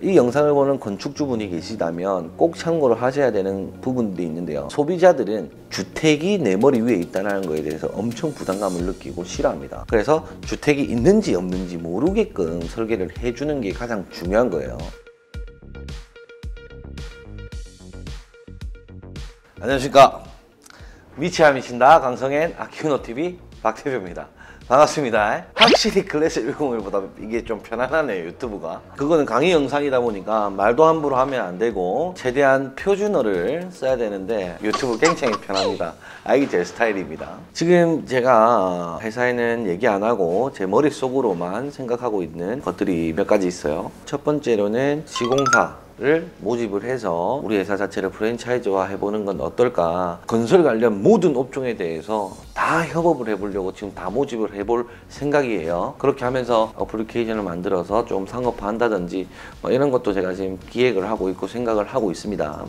이 영상을 보는 건축주분이 계시다면 꼭 참고를 하셔야 되는 부분들이 있는데요. 소비자들은 주택이 내 머리 위에 있다는 거에 대해서 엄청 부담감을 느끼고 싫어합니다. 그래서 주택이 있는지 없는지 모르게끔 설계를 해주는 게 가장 중요한 거예요. 안녕하십니까. 미치야 미친다 강성현 아키우노TV 박대표입니다. 반갑습니다. 확실히 클래스 101보다 이게 좀 편안하네요, 유튜브가. 그거는 강의 영상이다 보니까 말도 함부로 하면 안 되고 최대한 표준어를 써야 되는데 유튜브 굉장히 편합니다. 이게 제 스타일입니다. 지금 제가 회사에는 얘기 안 하고 제 머릿속으로만 생각하고 있는 것들이 몇 가지 있어요. 첫 번째로는 시공사를 모집을 해서 우리 회사 자체를 프랜차이즈화 해보는 건 어떨까. 건설 관련 모든 업종에 대해서 다 협업을 해보려고 지금 다 모집을 해볼 생각이에요. 그렇게 하면서 어플리케이션을 만들어서 좀 상업화 한다든지 이런 것도 제가 지금 기획을 하고 있고 생각을 하고 있습니다.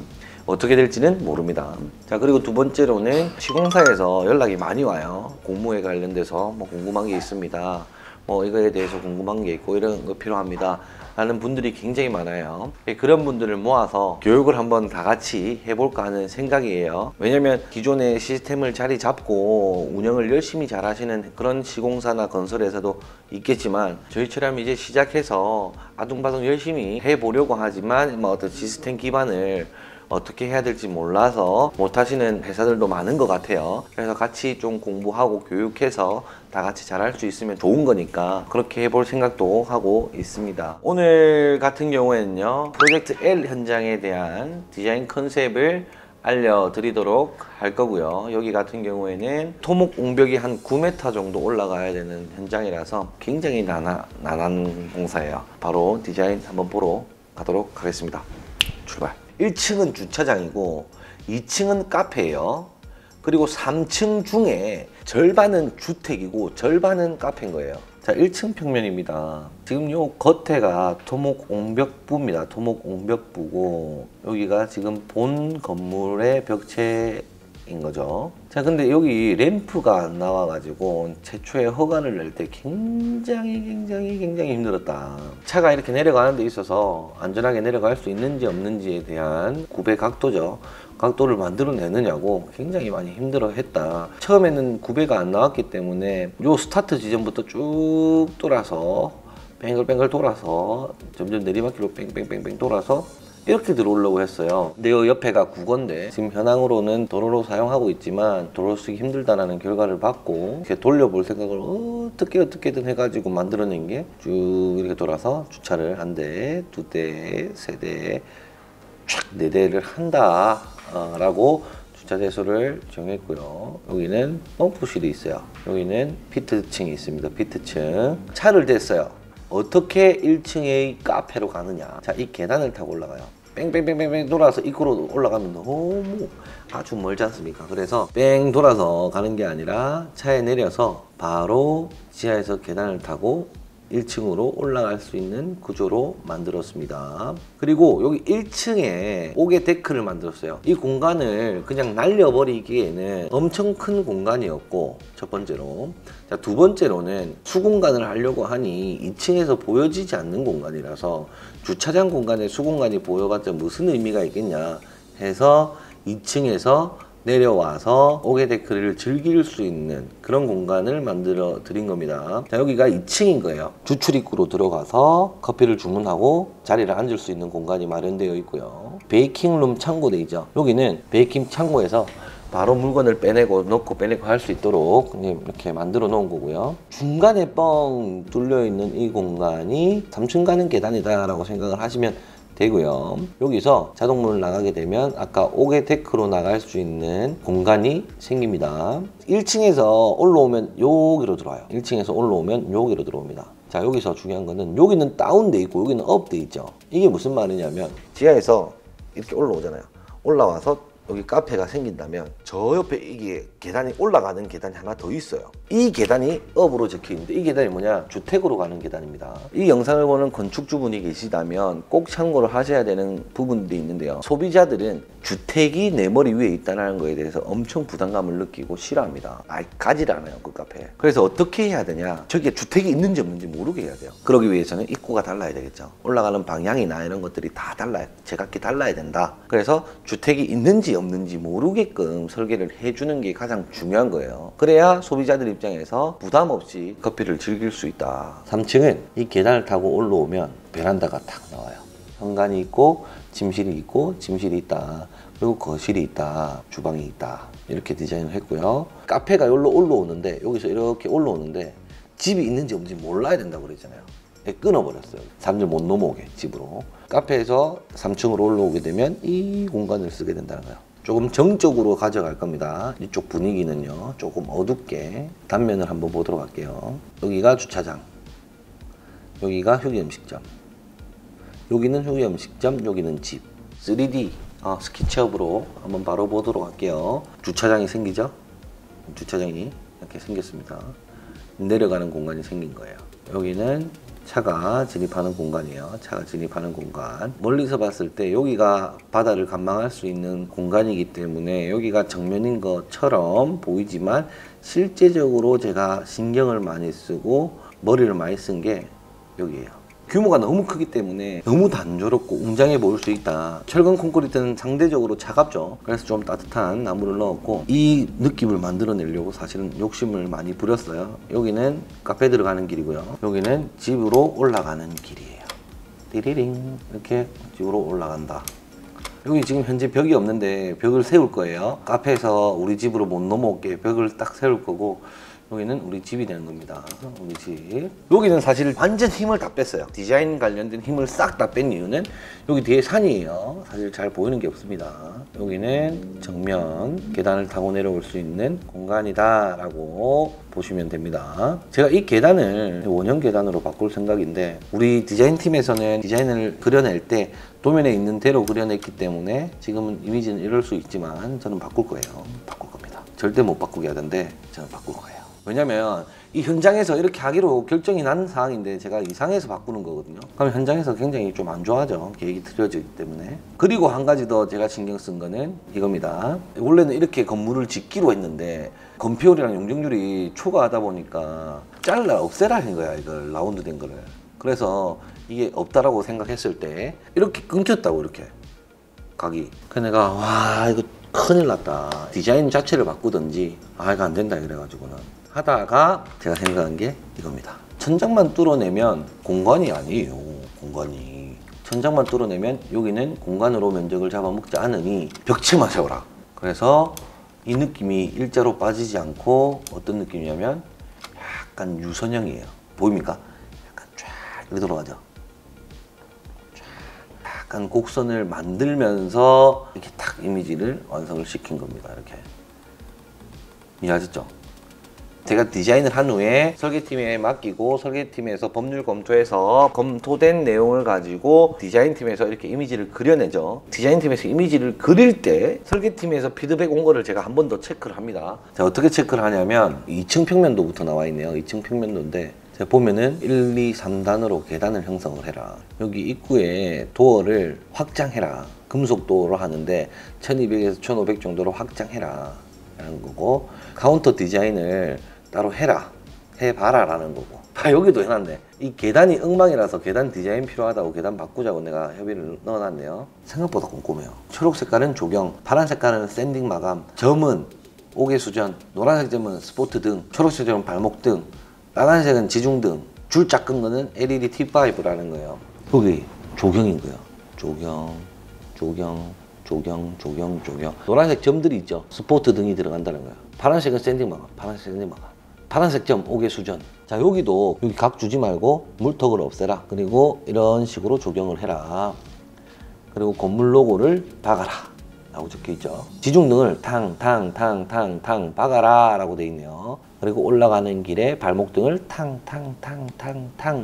어떻게 될지는 모릅니다. 자, 그리고 두 번째로는 시공사에서 연락이 많이 와요. 공무에 관련돼서 궁금한 게 있습니다. 이거에 대해서 궁금한 게 있고 이런 거 필요합니다 라는 분들이 굉장히 많아요. 그런 분들을 모아서 교육을 한번 다 같이 해볼까 하는 생각이에요. 왜냐면 기존의 시스템을 자리 잡고 운영을 열심히 잘 하시는 그런 시공사나 건설회사도 있겠지만 저희처럼 이제 시작해서 아둥바둥 열심히 해보려고 하지만 어떤 시스템 기반을 어떻게 해야 될지 몰라서 못하시는 회사들도 많은 것 같아요. 그래서 같이 좀 공부하고 교육해서 다 같이 잘할 수 있으면 좋은 거니까 그렇게 해볼 생각도 하고 있습니다. 오늘 같은 경우에는요, 프로젝트 L 현장에 대한 디자인 컨셉을 알려드리도록 할 거고요. 여기 같은 경우에는 토목 옹벽이 한 9m 정도 올라가야 되는 현장이라서 굉장히 난한 공사예요. 바로 디자인 한번 보러 가도록 하겠습니다. 출발. 1층은 주차장이고 2층은 카페예요. 그리고 3층 중에 절반은 주택이고 절반은 카페인 거예요. 자, 1층 평면입니다. 지금 요 겉에가 토목 옹벽부입니다. 토목 옹벽부고 여기가 지금 본 건물의 벽체인 거죠. 자, 근데 여기 램프가 안 나와가지고 최초에 허가를 낼 때 굉장히 힘들었다. 차가 이렇게 내려가는 데 있어서 안전하게 내려갈 수 있는지 없는지에 대한 구배 각도죠. 각도를 만들어내느냐고 굉장히 많이 힘들어 했다. 처음에는 구배가 안 나왔기 때문에 요 스타트 지점부터 쭉 돌아서 뱅글뱅글 돌아서 점점 내리막길로 뺑뺑뺑뺑 돌아서 이렇게 들어오려고 했어요. 근데 요 옆에가 국어인데 지금 현황으로는 도로로 사용하고 있지만 도로 쓰기 힘들다라는 결과를 받고 이렇게 돌려볼 생각을 어떻게든 해가지고 만들어낸 게 쭉 이렇게 돌아서 주차를 한 대, 두 대, 세 대, 쫙 네 대를 한다 라고 주차 대소를 정했고요. 여기는 펌프실이 있어요. 여기는 피트층이 있습니다. 피트층. 차를 댔어요. 어떻게 1층의 카페로 가느냐. 자, 이 계단을 타고 올라가요. 뺑뺑뺑뺑뺑 돌아서 입구로 올라가면 너무 아주 멀지 않습니까? 그래서 뺑 돌아서 가는 게 아니라 차에 내려서 바로 지하에서 계단을 타고 1층으로 올라갈 수 있는 구조로 만들었습니다. 그리고 여기 1층에 옥외 데크를 만들었어요. 이 공간을 그냥 날려버리기에는 엄청 큰 공간이었고, 첫 번째로. 자, 두 번째로는 수공간을 하려고 하니 2층에서 보여지지 않는 공간이라서 주차장 공간에 수공간이 보여봤자 무슨 의미가 있겠냐 해서 2층에서 내려와서 옥외 데크를 즐길 수 있는 그런 공간을 만들어 드린 겁니다. 자, 여기가 2층인 거예요. 주출입구로 들어가서 커피를 주문하고 자리를 앉을 수 있는 공간이 마련되어 있고요. 베이킹룸 창고돼 있죠. 여기는 베이킹 창고에서 바로 물건을 빼내고 넣고 빼내고 할 수 있도록 이렇게 만들어 놓은 거고요. 중간에 뻥 뚫려 있는 이 공간이 3층 가는 계단이다 라고 생각을 하시면 되고요. 여기서 자동문을 나가게 되면 아까 옥외 데크로 나갈 수 있는 공간이 생깁니다. 1층에서 올라오면 여기로 들어와요. 1층에서 올라오면 여기로 들어옵니다. 자, 여기서 중요한 거는 여기는 다운돼 있고 여기는 업돼 있죠. 이게 무슨 말이냐면 지하에서 이렇게 올라오잖아요. 올라와서 여기 카페가 생긴다면 저 옆에 이게 계단이 올라가는 계단이 하나 더 있어요. 이 계단이 업으로 적혀 있는데 이 계단이 뭐냐? 주택으로 가는 계단입니다. 이 영상을 보는 건축주분이 계시다면 꼭 참고를 하셔야 되는 부분들이 있는데요. 소비자들은 주택이 내 머리 위에 있다는 거에 대해서 엄청 부담감을 느끼고 싫어합니다. 가지를 않아요, 그 카페. 그래서 어떻게 해야 되냐, 저기에 주택이 있는지 없는지 모르게 해야 돼요. 그러기 위해서는 입구가 달라야 되겠죠. 올라가는 방향이나 이런 것들이 다 달라요. 제각기 달라야 된다. 그래서 주택이 있는지 없는지 모르게끔 설계를 해주는 게 가장 중요한 거예요. 그래야 소비자들 입장에서 부담 없이 커피를 즐길 수 있다. 3층은 이 계단을 타고 올라오면 베란다가 탁 나와요. 현관이 있고 침실이 있고 침실이 있다. 그리고 거실이 있다. 주방이 있다. 이렇게 디자인을 했고요. 카페가 여기로 올라오는데, 여기서 이렇게 올라오는데 집이 있는지 없는지 몰라야 된다고 그랬잖아요. 끊어버렸어요. 사람들 못 넘어오게 집으로. 카페에서 3층으로 올라오게 되면 이 공간을 쓰게 된다는 거예요. 조금 정적으로 가져갈 겁니다. 이쪽 분위기는요, 조금 어둡게 단면을 한번 보도록 할게요. 여기가 주차장, 여기가 휴게음식점, 여기는 휴게음식점, 여기는 집. 3D 스케치업으로 한번 바로 보도록 할게요. 주차장이 생기죠? 주차장이 이렇게 생겼습니다. 내려가는 공간이 생긴 거예요. 여기는 차가 진입하는 공간이에요. 차가 진입하는 공간. 멀리서 봤을 때 여기가 바다를 관망할 수 있는 공간이기 때문에 여기가 정면인 것처럼 보이지만, 실제적으로 제가 신경을 많이 쓰고 머리를 많이 쓴 게 여기예요. 규모가 너무 크기 때문에 너무 단조롭고 웅장해 보일 수 있다. 철근 콘크리트는 상대적으로 차갑죠. 그래서 좀 따뜻한 나무를 넣었고, 이 느낌을 만들어내려고 사실은 욕심을 많이 부렸어요. 여기는 카페 들어가는 길이고요. 여기는 집으로 올라가는 길이에요. 띠리링, 이렇게 집으로 올라간다. 여기 지금 현재 벽이 없는데 벽을 세울 거예요. 카페에서 우리 집으로 못 넘어오게 벽을 딱 세울 거고, 여기는 우리 집이 되는 겁니다. 우리 집. 여기는 사실 완전 힘을 다 뺐어요. 디자인 관련된 힘을 싹 다 뺀 이유는 여기 뒤에 산이에요. 사실 잘 보이는 게 없습니다. 여기는 정면 계단을 타고 내려올 수 있는 공간이다 라고 보시면 됩니다. 제가 이 계단을 원형 계단으로 바꿀 생각인데, 우리 디자인팀에서는 디자인을 그려낼 때 도면에 있는 대로 그려냈기 때문에 지금은 이미지는 이럴 수 있지만 저는 바꿀 거예요. 바꿀 겁니다. 절대 못 바꾸게 하던데 저는 바꿀 거예요. 왜냐면 이 현장에서 이렇게 하기로 결정이 난 사항인데 제가 이상해서 바꾸는 거거든요. 그럼 현장에서 굉장히 좀 안 좋아하죠. 계획이 틀어지기 때문에. 그리고 한 가지 더 제가 신경 쓴 거는 이겁니다. 원래는 이렇게 건물을 짓기로 했는데 건폐율이랑 용적률이 초과하다 보니까 없애라 한 거야, 이걸 라운드 된 거를. 그래서 이게 없다라고 생각했을 때 이렇게 끊겼다고, 이렇게 각이. 그래서 내가 와, 이거 큰일 났다. 디자인 자체를 바꾸든지 이거 안 된다 이래가지고는 하다가 제가 생각한 게 이겁니다. 천장만 뚫어내면 공간이 아니에요. 공간이. 천장만 뚫어내면 여기는 공간으로 면적을 잡아먹지 않으니 벽체만 세워라. 그래서 이 느낌이 일자로 빠지지 않고 어떤 느낌이냐면 약간 유선형이에요. 보입니까? 약간 쫙 이렇게 돌아가죠. 약간 곡선을 만들면서 이렇게 딱 이미지를 완성을 시킨 겁니다. 이렇게. 이해하셨죠? 제가 디자인을 한 후에 설계팀에 맡기고, 설계팀에서 법률 검토해서 검토된 내용을 가지고 디자인팀에서 이렇게 이미지를 그려내죠. 디자인팀에서 이미지를 그릴 때 설계팀에서 피드백 온 거를 제가 한 번 더 체크를 합니다. 자, 어떻게 체크를 하냐면 2층 평면도부터 나와 있네요. 2층 평면도인데 제가 보면은 1, 2, 3단으로 계단을 형성을 해라. 여기 입구에 도어를 확장해라. 금속 도어로 하는데 1200에서 1500 정도로 확장해라 라는 거고, 카운터 디자인을 따로 해봐라 라는 거고. 여기도 해놨네. 이 계단이 엉망이라서 계단 디자인 필요하다고 계단 바꾸자고 내가 협의를 넣어놨네요. 생각보다 꼼꼼해요. 초록 색깔은 조경, 파란 색깔은 샌딩 마감, 점은 옥외 수전, 노란색 점은 스포트 등, 초록색 점은 발목 등, 빨간색은 지중등, 줄 짝끈 거는 LED T5라는 거예요. 여기 조경인 거예요. 조경. 노란색 점들이 있죠. 스포트 등이 들어간다는 거예요. 파란색은 샌딩 마감, 파란색 점 옥외 수전. 자, 여기도 여기 각 주지 말고 물턱을 없애라. 그리고 이런 식으로 조경을 해라. 그리고 건물 로고를 박아라 라고 적혀있죠. 지중등을 탕 박아라 라고 되어 있네요. 그리고 올라가는 길에 발목등을 탕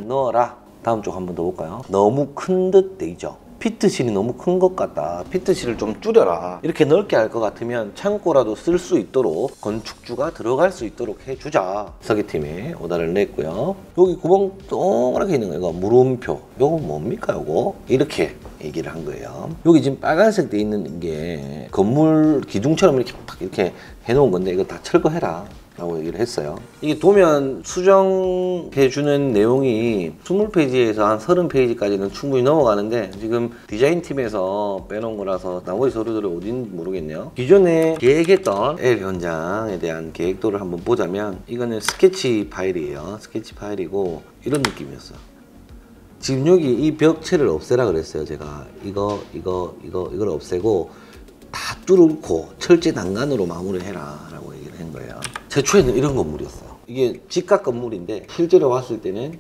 넣어라. 다음 쪽 한 번 더 볼까요? 너무 큰 듯 돼 있죠. 피트실이 너무 큰 것 같다. 피트실을 좀 줄여라. 이렇게 넓게 할 것 같으면 창고라도 쓸 수 있도록 건축주가 들어갈 수 있도록 해주자. 설계팀에 오다를 냈고요. 여기 구멍 동그랗게 있는 거, 이거 물음표. 이거 뭡니까, 이거? 이렇게 얘기를 한 거예요. 여기 지금 빨간색 돼 있는 게 건물 기둥처럼 이렇게 팍 이렇게 해놓은 건데 이거 다 철거해라 라고 얘기를 했어요. 이게 도면 수정해주는 내용이 20페이지에서 한 30페이지까지는 충분히 넘어가는데 지금 디자인팀에서 빼놓은 거라서 나머지 서류들이 어딘지 모르겠네요. 기존에 계획했던 L 현장에 대한 계획도를 한번 보자면 이거는 스케치 파일이에요. 스케치 파일이고 이런 느낌이었어요. 지금 여기 이 벽체를 없애라 그랬어요. 제가 이걸 없애고 다 뚫고 철제 난간으로 마무리해라 라고 얘기를 한 거예요. 최초에는 이런 건물이었어요. 이게 직각 건물인데 실제로 봤을 때는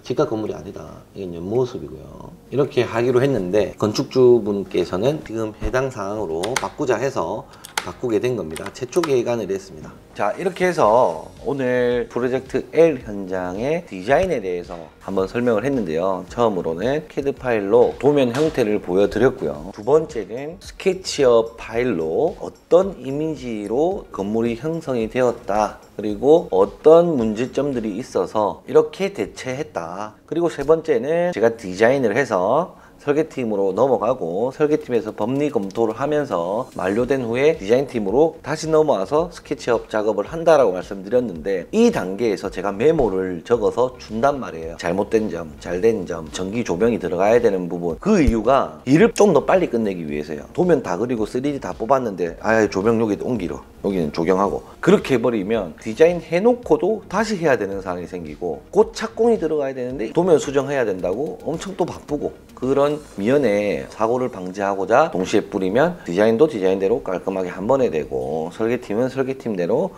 직각 건물이 아니다. 이건 옆모습이고요. 이렇게 하기로 했는데 건축주분께서는 지금 해당 사항으로 바꾸자 해서 바꾸게 된 겁니다. 최초 계획안을 했습니다. 자, 이렇게 해서 오늘 프로젝트 L 현장의 디자인에 대해서 한번 설명을 했는데요. 처음으로는 CAD 파일로 도면 형태를 보여드렸고요. 두 번째는 스케치업 파일로 어떤 이미지로 건물이 형성이 되었다. 그리고 어떤 문제점들이 있어서 이렇게 대체했다. 그리고 세 번째는 제가 디자인을 해서 설계팀으로 넘어가고 설계팀에서 법리 검토를 하면서 만료된 후에 디자인팀으로 다시 넘어와서 스케치업 작업을 한다라고 말씀드렸는데 이 단계에서 제가 메모를 적어서 준단 말이에요. 잘못된 점, 잘된 점, 전기 조명이 들어가야 되는 부분. 그 이유가 일을 좀 더 빨리 끝내기 위해서요. 도면 다 그리고 3D 다 뽑았는데 조명 여기 옮기러 여기는 조경하고 그렇게 해버리면 디자인 해놓고도 다시 해야 되는 상황이 생기고 곧 착공이 들어가야 되는데 도면 수정해야 된다고 엄청 또 바쁘고 그런 미연에 사고를 방지하고자 동시에 뿌리면 디자인도 디자인대로 깔끔하게 한 번에 되고 설계팀은 설계팀대로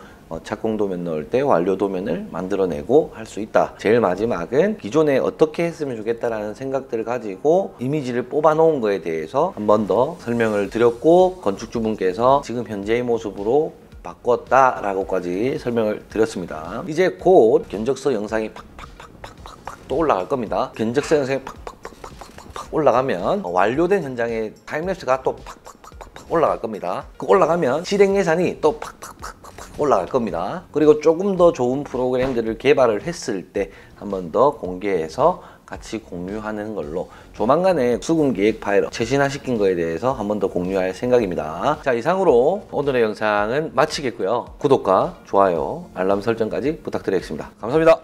착공 도면 넣을 때 완료 도면을 만들어내고 할 수 있다. 제일 마지막은 기존에 어떻게 했으면 좋겠다라는 생각들을 가지고 이미지를 뽑아 놓은 거에 대해서 한 번 더 설명을 드렸고 건축주분께서 지금 현재의 모습으로 바꿨다라고까지 설명을 드렸습니다. 이제 곧 견적서 영상이 팍팍팍팍팍 또 올라갈 겁니다. 견적서 영상이 팍팍팍팍 올라가면 완료된 현장의 타임랩스가 또 팍팍팍팍 올라갈 겁니다. 그 올라가면 실행 예산이 또 팍팍팍팍 올라갈 겁니다. 그리고 조금 더 좋은 프로그램들을 개발을 했을 때 한 번 더 공개해서 같이 공유하는 걸로 조만간에 수금 계획 파일 최신화시킨 거에 대해서 한 번 더 공유할 생각입니다. 자, 이상으로 오늘의 영상은 마치겠고요. 구독과 좋아요, 알람 설정까지 부탁드리겠습니다. 감사합니다.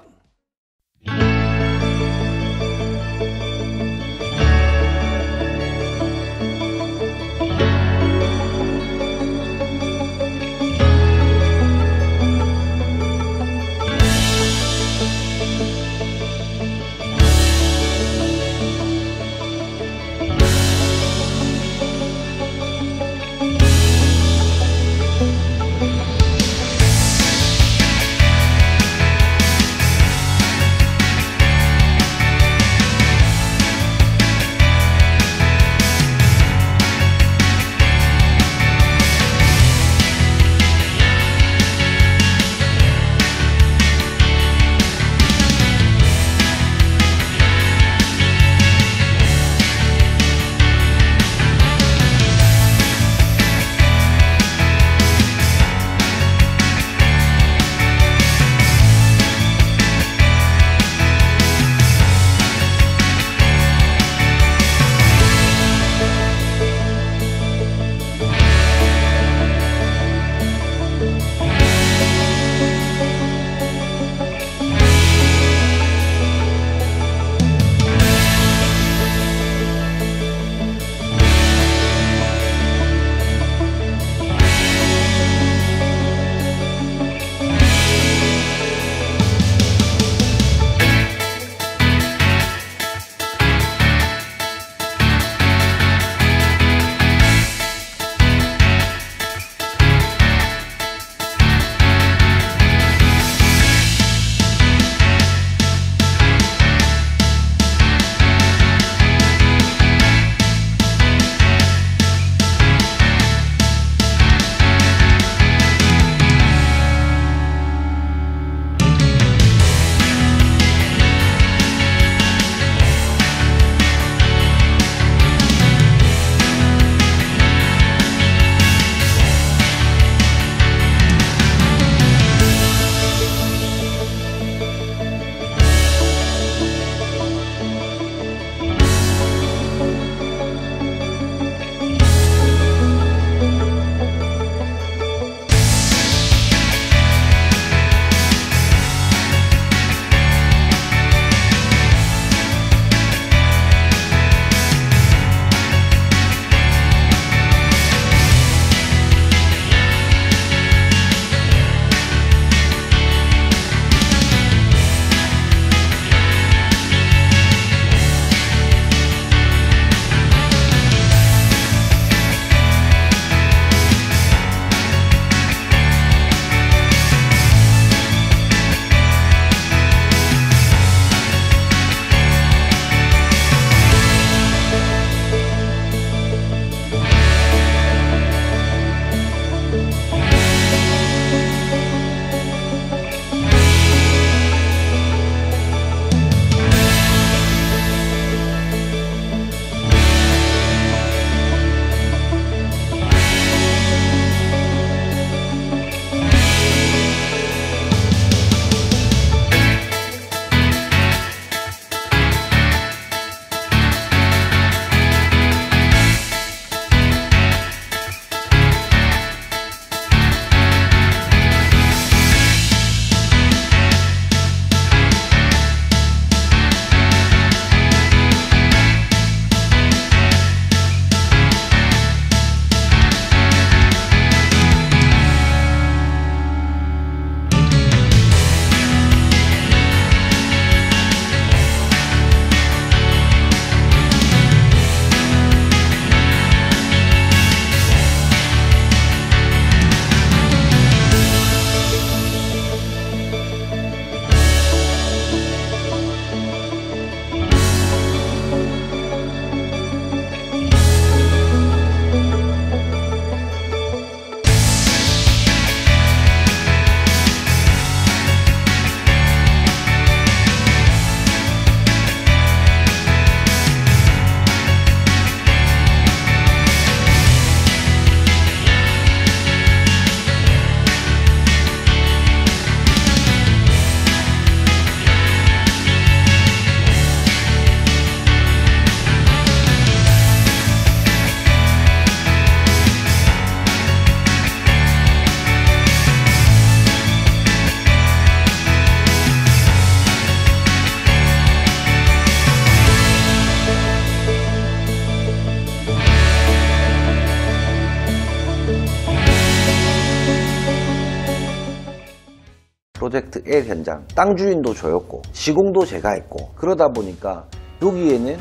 프로젝트 L 현장, 땅 주인도 저였고 시공도 제가 했고, 그러다 보니까 여기에는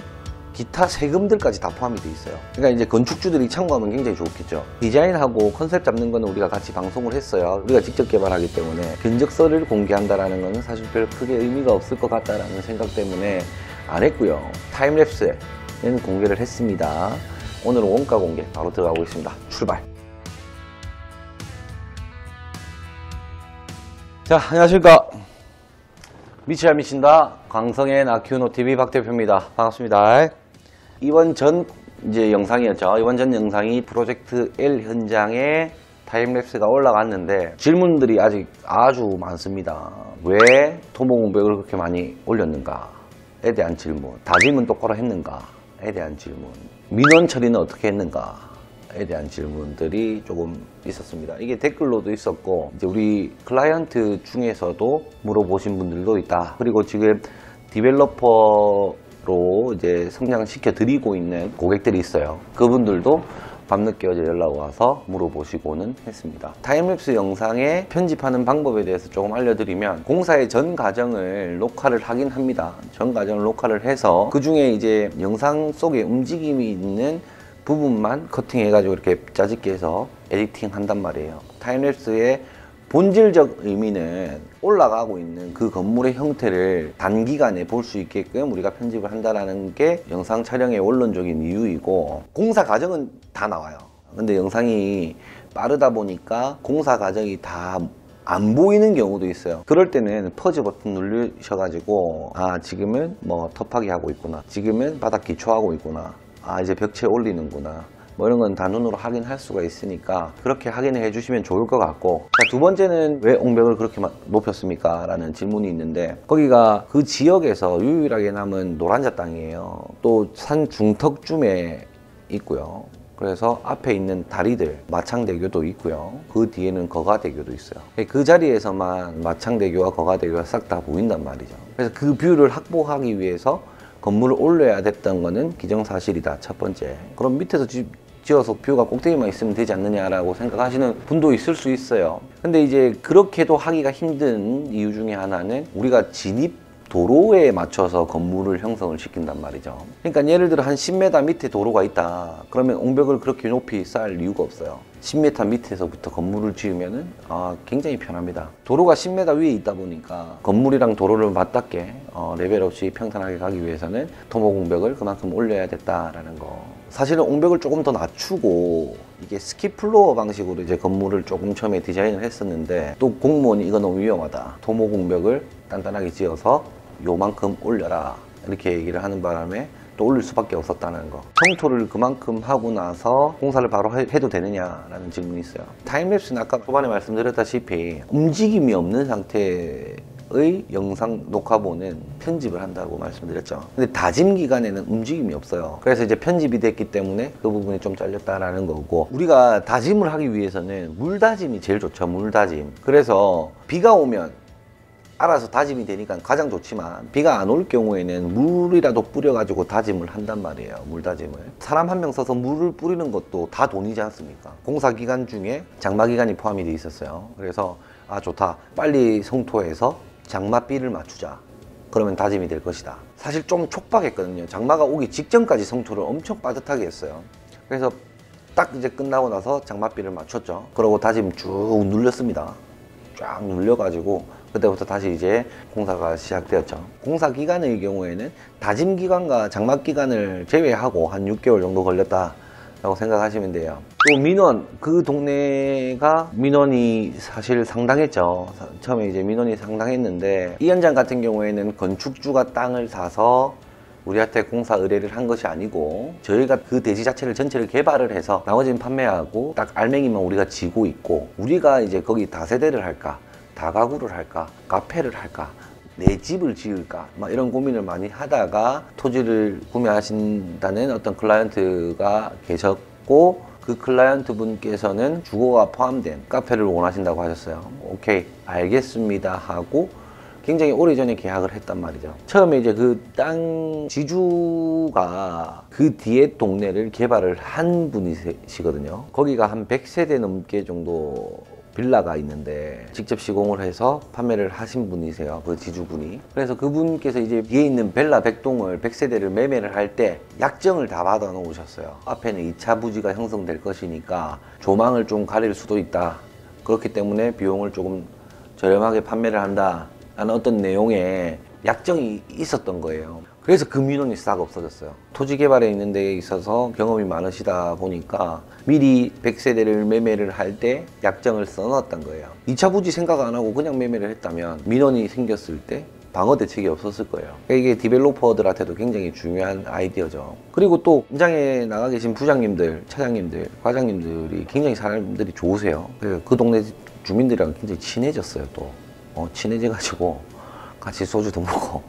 기타 세금들까지 다 포함이 돼 있어요. 그러니까 이제 건축주들이 참고하면 굉장히 좋겠죠. 디자인하고 컨셉 잡는 거는 우리가 같이 방송을 했어요. 우리가 직접 개발하기 때문에 견적서를 공개한다라는 거는 사실 별 크게 의미가 없을 것 같다라는 생각 때문에 안 했고요. 타임랩스는 공개를 했습니다. 오늘은 원가 공개 바로 들어가고 있습니다. 출발! 자, 안녕하십니까. 미치야 미친다 강성현 아키우노TV 박 대표입니다. 반갑습니다. 이번 전 영상이었죠. 이번 전 영상이 프로젝트 L 현장에 타임랩스가 올라갔는데 질문들이 아직 아주 많습니다. 왜 토목공백을 그렇게 많이 올렸는가에 대한 질문, 다짐은 똑바로 했는가에 대한 질문, 민원 처리는 어떻게 했는가에 대한 질문들이 조금 있었습니다. 이게 댓글로도 있었고, 이제 우리 클라이언트 중에서도 물어보신 분들도 있다. 그리고 지금 디벨로퍼로 이제 성장시켜 드리고 있는 고객들이 있어요. 그분들도 밤늦게 어제 연락 와서 물어보시고는 했습니다. 타임랩스 영상에 편집하는 방법에 대해서 조금 알려드리면, 공사의 전 과정을 녹화를 하긴 합니다. 전 과정을 녹화를 해서 그 중에 이제 영상 속에 움직임이 있는 부분만 커팅해가지고 이렇게 짜집게 해서 에디팅 한단 말이에요. 타임랩스의 본질적 의미는 올라가고 있는 그 건물의 형태를 단기간에 볼 수 있게끔 우리가 편집을 한다는 게 영상 촬영의 원론적인 이유이고, 공사 과정은 다 나와요. 근데 영상이 빠르다 보니까 공사 과정이 다 안 보이는 경우도 있어요. 그럴 때는 퍼즈 버튼 누르셔가지고, 아, 지금은 뭐 터파기 하고 있구나, 지금은 바닥 기초하고 있구나, 아, 이제 벽체 올리는구나, 뭐 이런 건 다 눈으로 확인할 수가 있으니까 그렇게 확인해 주시면 좋을 것 같고, 자, 두 번째는 왜 옹벽을 그렇게 높였습니까? 라는 질문이 있는데, 거기가 그 지역에서 유일하게 남은 노란자 땅이에요. 또 산 중턱쯤에 있고요. 그래서 앞에 있는 다리들, 마창대교도 있고요. 그 뒤에는 거가대교도 있어요. 그 자리에서만 마창대교와 거가대교가 싹 다 보인단 말이죠. 그래서 그 뷰를 확보하기 위해서 건물을 올려야 됐던 거는 기정사실이다, 첫 번째. 그럼 밑에서 지어서 뷰가 꼭대기만 있으면 되지 않느냐라고 생각하시는 분도 있을 수 있어요. 근데 이제 그렇게도 하기가 힘든 이유 중에 하나는 우리가 진입 도로에 맞춰서 건물을 형성을 시킨단 말이죠. 그러니까 예를 들어 한 10m 밑에 도로가 있다. 그러면 옹벽을 그렇게 높이 쌓을 이유가 없어요. 10m 밑에서부터 건물을 지으면은 굉장히 편합니다. 도로가 10m 위에 있다 보니까 건물이랑 도로를 맞닿게 레벨 없이 평탄하게 가기 위해서는 토목 옹벽을 그만큼 올려야 됐다라는 거. 사실은 옹벽을 조금 더 낮추고 이게 스키플로어 방식으로 이제 건물을 조금 처음에 디자인을 했었는데, 또 공무원이 이거 너무 위험하다, 토목 옹벽을 단단하게 지어서 요만큼 올려라, 이렇게 얘기를 하는 바람에 또 올릴 수밖에 없었다는 거. 청토를 그만큼 하고 나서 공사를 바로 해도 되느냐라는 질문이 있어요. 타임랩스는 아까 초반에 말씀드렸다시피 움직임이 없는 상태의 영상 녹화본은 편집을 한다고 말씀드렸죠. 근데 다짐 기간에는 움직임이 없어요. 그래서 이제 편집이 됐기 때문에 그 부분이 좀 잘렸다라는 거고, 우리가 다짐을 하기 위해서는 물다짐이 제일 좋죠. 물다짐. 그래서 비가 오면 알아서 다짐이 되니까 가장 좋지만, 비가 안 올 경우에는 물이라도 뿌려가지고 다짐을 한단 말이에요. 물다짐을. 사람 한 명 써서 물을 뿌리는 것도 다 돈이지 않습니까? 공사 기간 중에 장마 기간이 포함이 돼 있었어요. 그래서 좋다, 빨리 성토해서 장마비를 맞추자. 그러면 다짐이 될 것이다. 사실 좀 촉박했거든요. 장마가 오기 직전까지 성토를 엄청 빠듯하게 했어요. 그래서 딱 이제 끝나고 나서 장마비를 맞췄죠. 그러고 다짐 쭉 눌렸습니다. 쫙 눌려가지고 그때부터 다시 이제 공사가 시작되었죠. 공사 기간의 경우에는 다짐 기간과 장마 기간을 제외하고 한 6개월 정도 걸렸다라고 생각하시면 돼요. 또 민원, 그 동네가 민원이 사실 상당했죠. 처음에 이제 민원이 상당했는데, 이 현장 같은 경우에는 건축주가 땅을 사서 우리한테 공사 의뢰를 한 것이 아니고, 저희가 그 대지 자체를 전체를 개발을 해서 나머지는 판매하고 딱 알맹이만 우리가 지고 있고, 우리가 이제 거기 다세대를 할까, 다가구를 할까, 카페를 할까, 내 집을 지을까, 막 이런 고민을 많이 하다가 토지를 구매하신다는 어떤 클라이언트가 계셨고, 그 클라이언트 분께서는 주거가 포함된 카페를 원하신다고 하셨어요. 오케이, 알겠습니다 하고 굉장히 오래전에 계약을 했단 말이죠. 처음에 이제 그 땅 지주가 그 뒤에 동네를 개발을 한 분이시거든요. 거기가 한 100세대 넘게 정도 빌라가 있는데 직접 시공을 해서 판매를 하신 분이세요. 그 지주분이. 그래서 그분께서 이제 뒤에 있는 벨라 100동을 100세대를 매매를 할 때 약정을 다 받아 놓으셨어요. 앞에는 2차 부지가 형성될 것이니까 조망을 좀 가릴 수도 있다. 그렇기 때문에 비용을 조금 저렴하게 판매를 한다 라는 어떤 내용의 약정이 있었던 거예요. 그래서 그 민원이 싹 없어졌어요. 토지 개발에 있는 데 있어서 경험이 많으시다 보니까 미리 100세대를 매매를 할 때 약정을 써놨던 거예요. 2차 부지 생각 안 하고 그냥 매매를 했다면 민원이 생겼을 때 방어 대책이 없었을 거예요. 이게 디벨로퍼들한테도 굉장히 중요한 아이디어죠. 그리고 또 현장에 나가 계신 부장님들, 차장님들, 과장님들이 굉장히 사람들이 좋으세요. 그 동네 주민들이랑 굉장히 친해졌어요. 또 친해져가지고 같이 소주도 먹고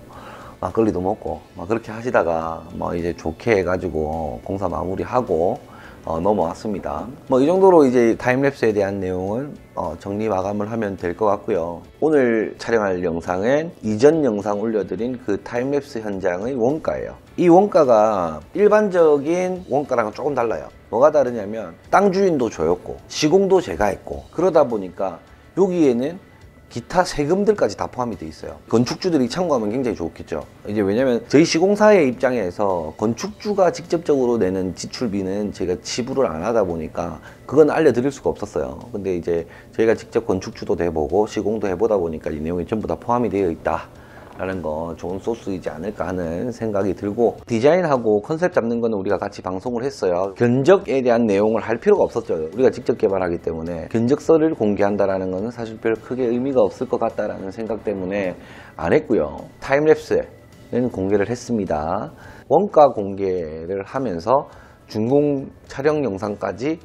막걸리도 먹고 막 그렇게 하시다가 뭐 이제 좋게 해가지고 공사 마무리하고 넘어왔습니다. 뭐 이 정도로 이제 타임랩스에 대한 내용을 정리 마감을 하면 될 것 같고요. 오늘 촬영할 영상은 이전 영상 올려드린 그 타임랩스 현장의 원가예요. 이 원가가 일반적인 원가랑은 조금 달라요. 뭐가 다르냐면 땅 주인도 저였고 시공도 제가 했고 그러다 보니까 여기에는 기타 세금들까지 다 포함이 돼 있어요. 건축주들이 참고하면 굉장히 좋겠죠. 이제 왜냐면 저희 시공사의 입장에서 건축주가 직접적으로 내는 지출비는 제가 지불을 안 하다 보니까 그건 알려드릴 수가 없었어요. 근데 이제 저희가 직접 건축주도 해보고 시공도 해보다 보니까 이 내용이 전부 다 포함이 되어 있다 라는 거 좋은 소스이지 않을까 하는 생각이 들고, 디자인하고 컨셉 잡는 거는 우리가 같이 방송을 했어요. 견적에 대한 내용을 할 필요가 없었죠. 우리가 직접 개발하기 때문에 견적서를 공개한다라는 거는 사실 별 크게 의미가 없을 것 같다라는 생각 때문에 안 했고요. 타임랩스는 공개를 했습니다. 원가 공개를 하면서 준공 촬영 영상까지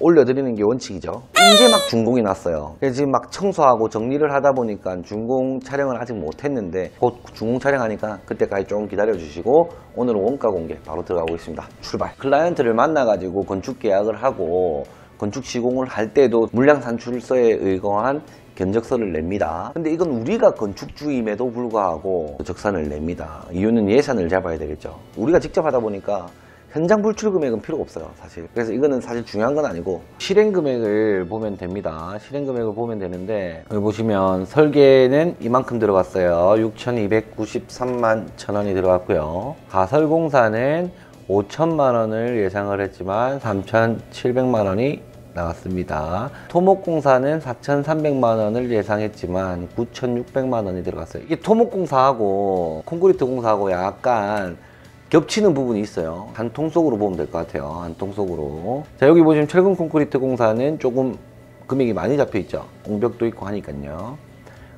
올려드리는 게 원칙이죠. 이제 막 준공이 났어요. 지금 막 청소하고 정리를 하다 보니까 준공 촬영을 아직 못했는데 곧 준공 촬영하니까 그때까지 좀 기다려 주시고 오늘은 원가 공개 바로 들어가고 있습니다. 출발! 클라이언트를 만나가지고 건축 계약을 하고 건축 시공을 할 때도 물량 산출서에 의거한 견적서를 냅니다. 근데 이건 우리가 건축주임에도 불구하고 적산을 냅니다. 이유는 예산을 잡아야 되겠죠. 우리가 직접 하다 보니까 현장 불출 금액은 필요가 없어요, 사실. 그래서 이거는 사실 중요한 건 아니고 실행 금액을 보면 됩니다. 실행 금액을 보면 되는데 여기 보시면 설계는 이만큼 들어갔어요. 6,293만 1,000원이 들어갔고요. 가설공사는 5천만 원을 예상을 했지만 3,700만 원이 나갔습니다. 토목공사는 4,300만 원을 예상했지만 9,600만 원이 들어갔어요. 이게 토목공사하고 콘크리트 공사하고 약간 겹치는 부분이 있어요. 한 통속으로 보면 될 것 같아요. 한 통속으로. 자, 여기 보시면 철근 콘크리트 공사는 조금 금액이 많이 잡혀 있죠. 공벽도 있고 하니까요.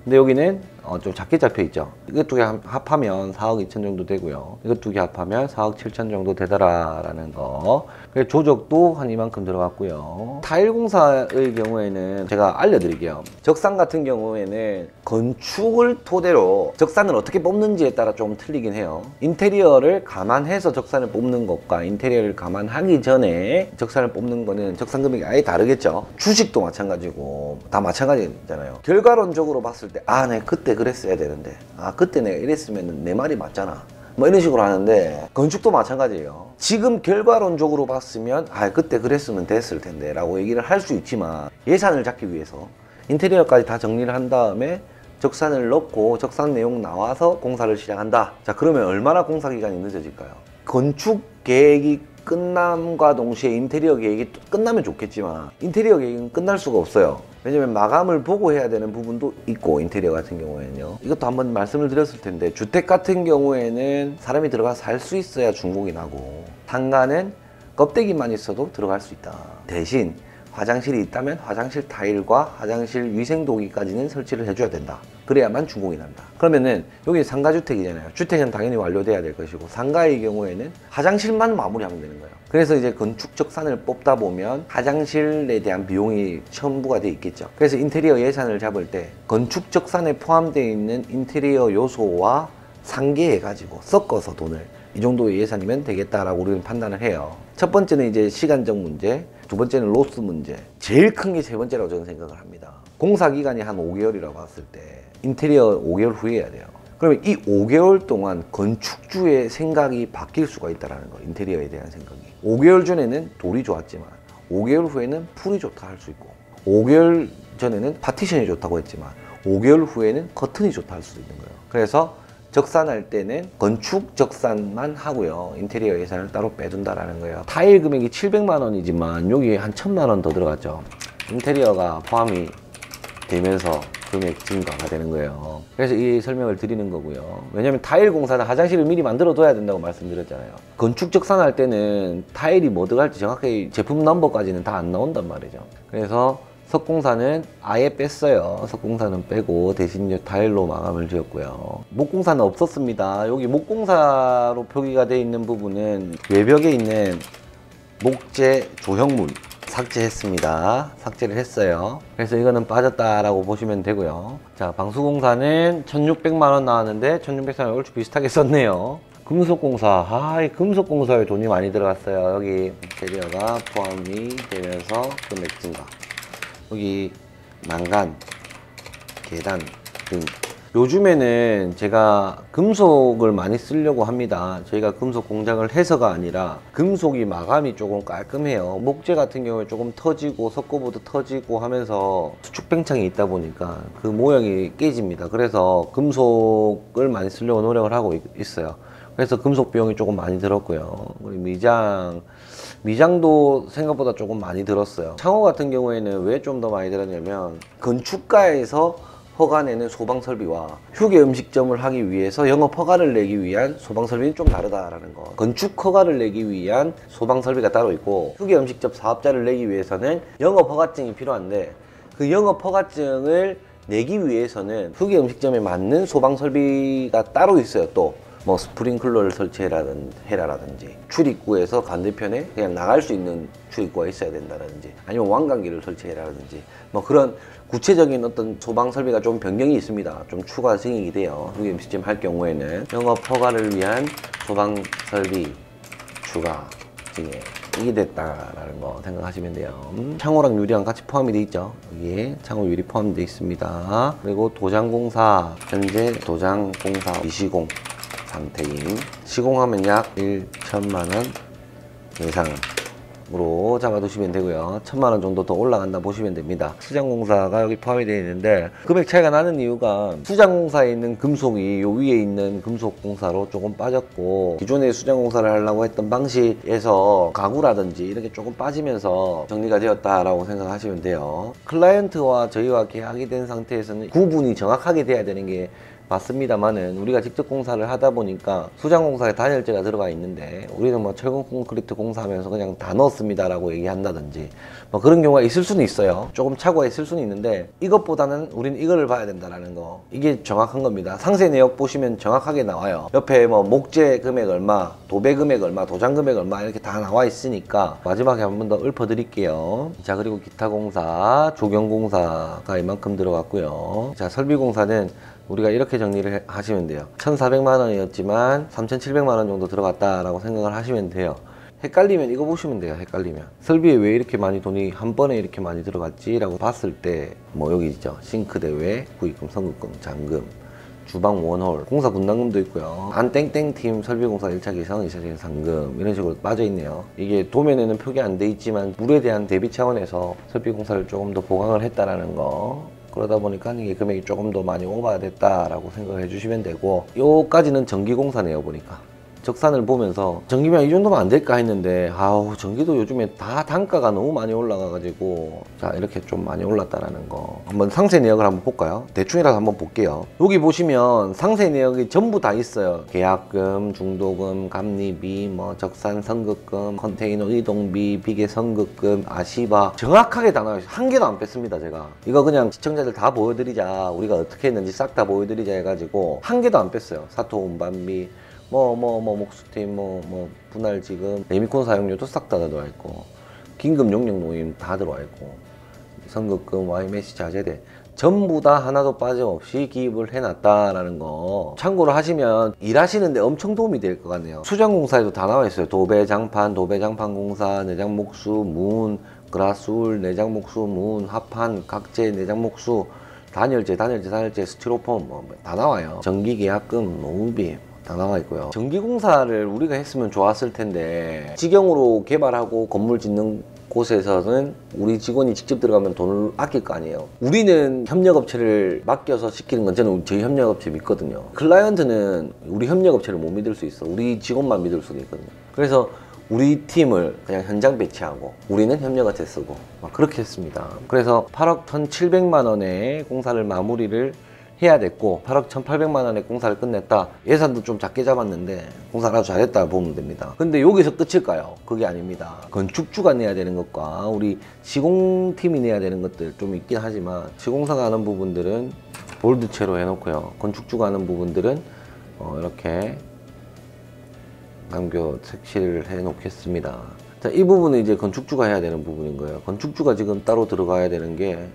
근데 여기는 좀 작게 잡혀 있죠. 이것 두 개 합하면 4억 2천 정도 되고요. 이것 두 개 합하면 4억 7천 정도 되더라라는 거. 그래서 조적도 한 이만큼 들어갔고요. 타일 공사의 경우에는 제가 알려드릴게요. 적산 같은 경우에는 건축을 토대로 적산을 어떻게 뽑는지에 따라 좀 틀리긴 해요. 인테리어를 감안해서 적산을 뽑는 것과 인테리어를 감안하기 전에 적산을 뽑는 거는 적산 금액이 아예 다르겠죠. 주식도 마찬가지고 다 마찬가지잖아요. 결과론적으로 봤을 때 네 그때 그랬어야 되는데 그때 내가 이랬으면 내 말이 맞잖아 뭐 이런 식으로 하는데, 건축도 마찬가지예요. 지금 결과론적으로 봤으면 그때 그랬으면 됐을 텐데 라고 얘기를 할 수 있지만 예산을 잡기 위해서 인테리어까지 다 정리를 한 다음에 적산을 넣고 적산 내용 나와서 공사를 시작한다. 자, 그러면 얼마나 공사 기간이 늦어질까요? 건축 계획이 끝남과 동시에 인테리어 계획이 끝나면 좋겠지만 인테리어 계획은 끝날 수가 없어요. 왜냐면 마감을 보고 해야 되는 부분도 있고, 인테리어 같은 경우에는요. 이것도 한번 말씀을 드렸을 텐데 주택 같은 경우에는 사람이 들어가서 살 수 있어야 준공이 나고, 상가는 껍데기만 있어도 들어갈 수 있다. 대신 화장실이 있다면 화장실 타일과 화장실 위생도기까지는 설치를 해줘야 된다. 그래야만 준공이 난다. 그러면은 여기 상가주택이잖아요. 주택은 당연히 완료돼야 될 것이고 상가의 경우에는 화장실만 마무리하면 되는 거예요. 그래서 이제 건축 적산을 뽑다 보면 화장실에 대한 비용이 첨부가 돼 있겠죠. 그래서 인테리어 예산을 잡을 때 건축 적산에 포함되어 있는 인테리어 요소와 상계해 가지고 섞어서 돈을 이 정도의 예산이면 되겠다라고 우리는 판단을 해요. 첫 번째는 이제 시간적 문제, 두 번째는 로스 문제, 제일 큰 게 세 번째라고 저는 생각을 합니다. 공사 기간이 한 5개월이라고 봤을 때 인테리어 5개월 후에 해야 돼요. 그러면 이 5개월 동안 건축주의 생각이 바뀔 수가 있다는 거예요. 인테리어에 대한 생각이. 5개월 전에는 돌이 좋았지만 5개월 후에는 풀이 좋다 할 수 있고, 5개월 전에는 파티션이 좋다고 했지만 5개월 후에는 커튼이 좋다 할 수도 있는 거예요. 그래서 적산할 때는 건축 적산만 하고요. 인테리어 예산을 따로 빼둔다라는 거예요. 타일 금액이 700만 원이지만 여기에 한 1000만 원 더 들어갔죠. 인테리어가 포함이 되면서 금액 증가가 되는 거예요. 그래서 이 설명을 드리는 거고요. 왜냐면 타일 공사는 화장실을 미리 만들어 둬야 된다고 말씀드렸잖아요. 건축 적산할 때는 타일이 뭐 들어갈지 정확하게 제품 넘버까지는 다 안 나온단 말이죠. 그래서 석공사는 아예 뺐어요. 석공사는 빼고 대신 타일로 마감을 지었고요. 목공사는 없었습니다. 여기 목공사로 표기가 되어 있는 부분은 외벽에 있는 목재 조형물 삭제했습니다. 삭제를 했어요. 그래서 이거는 빠졌다라고 보시면 되고요. 자, 방수공사는 1600만 원 나왔는데 1600만 원 얼추 비슷하게 썼네요. 금속공사, 이 금속공사에 돈이 많이 들어갔어요. 여기 재료가 포함이 되면서 금액 증가. 여기 난간, 계단 등. 요즘에는 제가 금속을 많이 쓰려고 합니다. 저희가 금속 공장을 해서가 아니라 금속이 마감이 조금 깔끔해요. 목재 같은 경우에 조금 터지고 석고보드 터지고 하면서 수축 팽창이 있다 보니까 그 모양이 깨집니다. 그래서 금속을 많이 쓰려고 노력을 하고 있어요. 그래서 금속 비용이 조금 많이 들었고요. 우리 미장도 생각보다 조금 많이 들었어요. 창호 같은 경우에는 왜 좀 더 많이 들었냐면 건축가에서 허가내는 소방설비와 휴게 음식점을 하기 위해서 영업 허가를 내기 위한 소방설비는 좀 다르다라는 거. 건축 허가를 내기 위한 소방설비가 따로 있고 휴게 음식점 사업자를 내기 위해서는 영업 허가증이 필요한데 그 영업 허가증을 내기 위해서는 휴게 음식점에 맞는 소방설비가 따로 있어요. 또 뭐 스프링클러를 설치해라라든지 출입구에서 반대편에 그냥 나갈 수 있는 출입구가 있어야 된다든지 아니면 왕관기를 설치해라든지 뭐 그런 구체적인 어떤 소방 설비가 좀 변경이 있습니다. 좀 추가 승인이 돼요. 휴게 음식점 할 경우에는 영업 허가를 위한 소방 설비 추가 증액이 됐다라는 거 생각하시면 돼요. 창호랑 유리랑 같이 포함이 돼 있죠. 여기에 창호 유리 포함되어 있습니다. 그리고 도장공사, 현재 도장공사 미시공 상태인, 시공하면 약 1천만 원 예상으로 잡아두시면 되고요. 1000만 원 정도 더 올라간다 보시면 됩니다. 수장공사가 여기 포함이 되어 있는데 금액 차이가 나는 이유가 수장공사에 있는 금속이 요 위에 있는 금속공사로 조금 빠졌고 기존에 수장공사를 하려고 했던 방식에서 가구라든지 이렇게 조금 빠지면서 정리가 되었다라고 생각하시면 돼요. 클라이언트와 저희와 계약이 된 상태에서는 구분이 정확하게 돼야 되는 게 맞습니다만은 우리가 직접 공사를 하다 보니까 수장공사에 단열재가 들어가 있는데 우리는 뭐 철근 콘크리트 공사하면서 그냥 다 넣었습니다 라고 얘기한다든지 뭐 그런 경우가 있을 수는 있어요. 조금 착오가 있을 수는 있는데 이것보다는 우리는 이거를 봐야 된다라는 거, 이게 정확한 겁니다. 상세 내역 보시면 정확하게 나와요. 옆에 뭐 목재 금액 얼마, 도배 금액 얼마, 도장 금액 얼마 이렇게 다 나와 있으니까 마지막에 한 번 더 읊어 드릴게요. 자, 그리고 기타 공사, 조경공사가 이만큼 들어갔고요. 자, 설비공사는 우리가 이렇게 정리를 하시면 돼요. 1,400만 원이었지만 3,700만 원 정도 들어갔다라고 생각을 하시면 돼요. 헷갈리면 이거 보시면 돼요. 헷갈리면 설비에 왜 이렇게 많이 돈이 한 번에 이렇게 많이 들어갔지 라고 봤을 때 뭐 여기 있죠. 싱크대 외 구입금, 선급금, 잔금, 주방 원홀, 공사 분담금도 있고요. 안 땡땡팀 설비공사 1차 개선, 2차 개선 상금 이런 식으로 빠져있네요. 이게 도면에는 표기 안 돼 있지만 물에 대한 대비 차원에서 설비공사를 조금 더 보강을 했다라는 거, 그러다 보니까 이게 금액이 조금 더 많이 오버됐다라고 생각해 주시면 되고, 요까지는 전기공사네요. 보니까 적산을 보면서 전기비가 이 정도면 안 될까 했는데 아우 전기도 요즘에 다 단가가 너무 많이 올라가 가지고 자 이렇게 좀 많이 올랐다라는 거, 한번 상세 내역을 한번 볼까요? 대충이라도 한번 볼게요. 여기 보시면 상세 내역이 전부 다 있어요. 계약금, 중도금, 감리비, 뭐 적산 선급금, 컨테이너 이동비, 비계 선급금, 아시바 정확하게 다 나와요. 한 개도 안 뺐습니다. 제가 이거 그냥 시청자들 다 보여드리자, 우리가 어떻게 했는지 싹 다 보여드리자 해가지고 한 개도 안 뺐어요. 사토 운반비 목수팀, 분할지금, 레미콘 사용료도 싹 다 들어와 있고, 긴급 용역 모임 다 들어와 있고, 선급금, YMC 자재대 전부 다 하나도 빠짐없이 기입을 해놨다라는 거 참고로 하시면 일하시는데 엄청 도움이 될 것 같네요. 수장공사에도 다 나와 있어요. 도배장판, 도배장판공사, 내장목수, 문, 그라술, 내장목수, 문, 합판, 각재, 내장목수, 단열재, 스티로폼 다 나와요. 전기계약금, 노무비 다 나와 있고요. 전기공사를 우리가 했으면 좋았을 텐데 직영으로 개발하고 건물 짓는 곳에서는 우리 직원이 직접 들어가면 돈을 아낄 거 아니에요. 우리는 협력업체를 맡겨서 시키는 건 저는 저희 협력업체 믿거든요. 클라이언트는 우리 협력업체를 못 믿을 수 있어. 우리 직원만 믿을 수도 있거든요. 그래서 우리 팀을 그냥 현장 배치하고 우리는 협력업체 쓰고 막 그렇게 했습니다. 그래서 8억 1,700만 원의 공사를 마무리를 해야 됐고 8억 1,800만 원의 공사를 끝냈다. 예산도 좀 작게 잡았는데 공사를 아주 잘했다 보면 됩니다. 근데 여기서 끝일까요? 그게 아닙니다. 건축주가 내야 되는 것과 우리 시공팀이 내야 되는 것들 좀 있긴 하지만 시공사가 하는 부분들은 볼드체로 해놓고요. 건축주가 하는 부분들은 이렇게 남겨 색칠을 해 놓겠습니다. 자, 이 부분은 이제 건축주가 해야 되는 부분인 거예요. 건축주가 지금 따로 들어가야 되는 게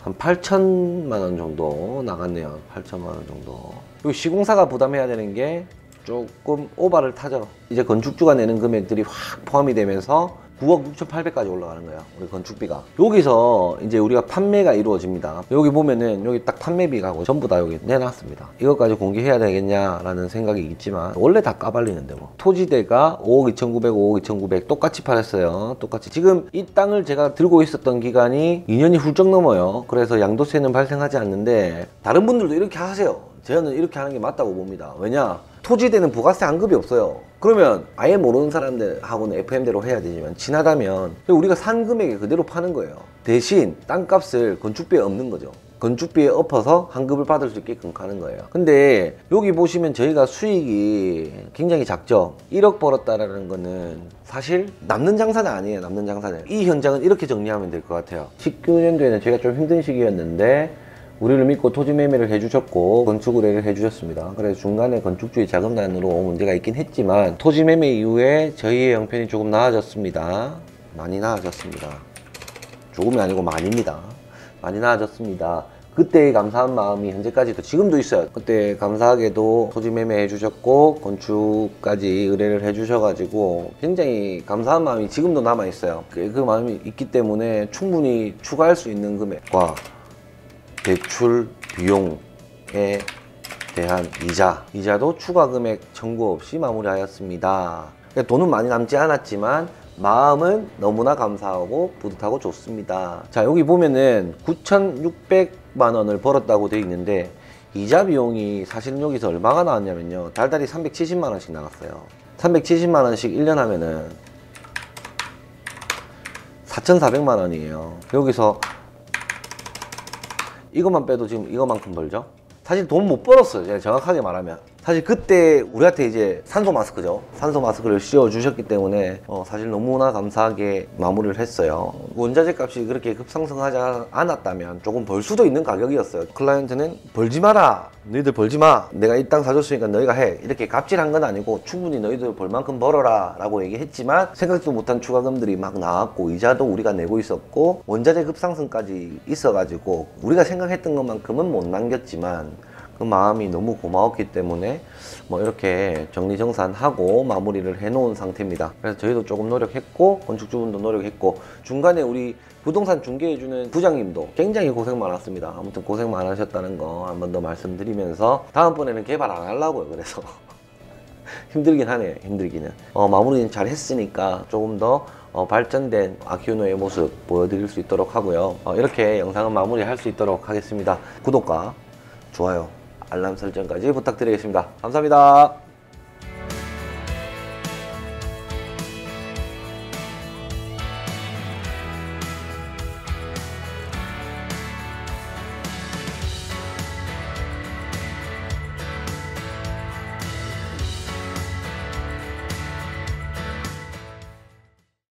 한 8천만 원 정도 나갔네요. 8천만 원 정도. 그리고 시공사가 부담해야 되는 게 조금 오바를 타죠. 이제 건축주가 내는 금액들이 확 포함이 되면서 9억 6,800까지 올라가는 거예요. 우리 건축비가. 여기서 이제 우리가 판매가 이루어집니다. 여기 보면은 여기 딱 판매비가고 전부 다 여기 내놨습니다. 이것까지 공개해야 되겠냐라는 생각이 있지만 원래 다 까발리는데 뭐. 토지대가 5억 2,900, 5억 2,900 똑같이 팔았어요. 똑같이. 지금 이 땅을 제가 들고 있었던 기간이 2년이 훌쩍 넘어요. 그래서 양도세는 발생하지 않는데 다른 분들도 이렇게 하세요. 저는 이렇게 하는 게 맞다고 봅니다. 왜냐? 토지대는 부가세 환급이 없어요. 그러면 아예 모르는 사람들하고는 FM대로 해야 되지만 지나다면 우리가 산 금액에 그대로 파는 거예요. 대신 땅값을 건축비에 엎는 거죠. 건축비에 엎어서 환급을 받을 수 있게끔 가는 거예요. 근데 여기 보시면 저희가 수익이 굉장히 작죠. 1억 벌었다라는 거는 사실 남는 장사는 아니에요. 남는 장사는. 이 현장은 이렇게 정리하면 될 것 같아요. 19년도에는 저희가 좀 힘든 시기였는데 우리를 믿고 토지 매매를 해주셨고 건축 의뢰를 해주셨습니다. 그래서 중간에 건축주의 자금난으로 문제가 있긴 했지만 토지 매매 이후에 저희의 형편이 조금 나아졌습니다. 많이 나아졌습니다. 조금이 아니고 많이입니다. 많이 나아졌습니다. 그때의 감사한 마음이 현재까지도 지금도 있어요. 그때 감사하게도 토지 매매 해주셨고 건축까지 의뢰를 해주셔가지고 굉장히 감사한 마음이 지금도 남아있어요. 그 마음이 있기 때문에 충분히 추가할 수 있는 금액과 대출 비용에 대한 이자도 추가 금액 청구 없이 마무리하였습니다. 돈은 많이 남지 않았지만 마음은 너무나 감사하고 뿌듯하고 좋습니다. 자, 여기 보면은 9,600만 원을 벌었다고 되어 있는데 이자 비용이 사실은 여기서 얼마가 나왔냐면요, 달달이 370만 원씩 나갔어요. 370만 원씩 1년 하면은 4,400만 원이에요. 여기서 이것만 빼도 지금 이거만큼 벌죠. 사실 돈 못 벌었어요. 제가 정확하게 말하면. 사실 그때 우리한테 이제 산소 마스크죠. 산소 마스크를 씌워주셨기 때문에 사실 너무나 감사하게 마무리를 했어요. 원자재 값이 그렇게 급상승하지 않았다면 조금 벌 수도 있는 가격이었어요. 클라이언트는 벌지 마라. 너희들 벌지 마. 내가 이 땅 사줬으니까 너희가 해. 이렇게 갑질한 건 아니고 충분히 너희들 벌 만큼 벌어라 라고 얘기했지만 생각도 못한 추가금들이 막 나왔고 이자도 우리가 내고 있었고 원자재 급상승까지 있어가지고 우리가 생각했던 것만큼은 못 남겼지만 그 마음이 너무 고마웠기 때문에 뭐 이렇게 정리정산하고 마무리를 해놓은 상태입니다. 그래서 저희도 조금 노력했고 건축주분도 노력했고 중간에 우리 부동산 중개해주는 부장님도 굉장히 고생 많았습니다. 아무튼 고생 많으셨다는 거 한 번 더 말씀드리면서 다음번에는 개발 안 하려고요. 그래서 힘들긴 하네요. 힘들기는. 마무리는 잘 했으니까 조금 더 발전된 아키우노의 모습 보여드릴 수 있도록 하고요. 이렇게 영상은 마무리할 수 있도록 하겠습니다. 구독과 좋아요, 알람 설정까지 부탁드리겠습니다. 감사합니다.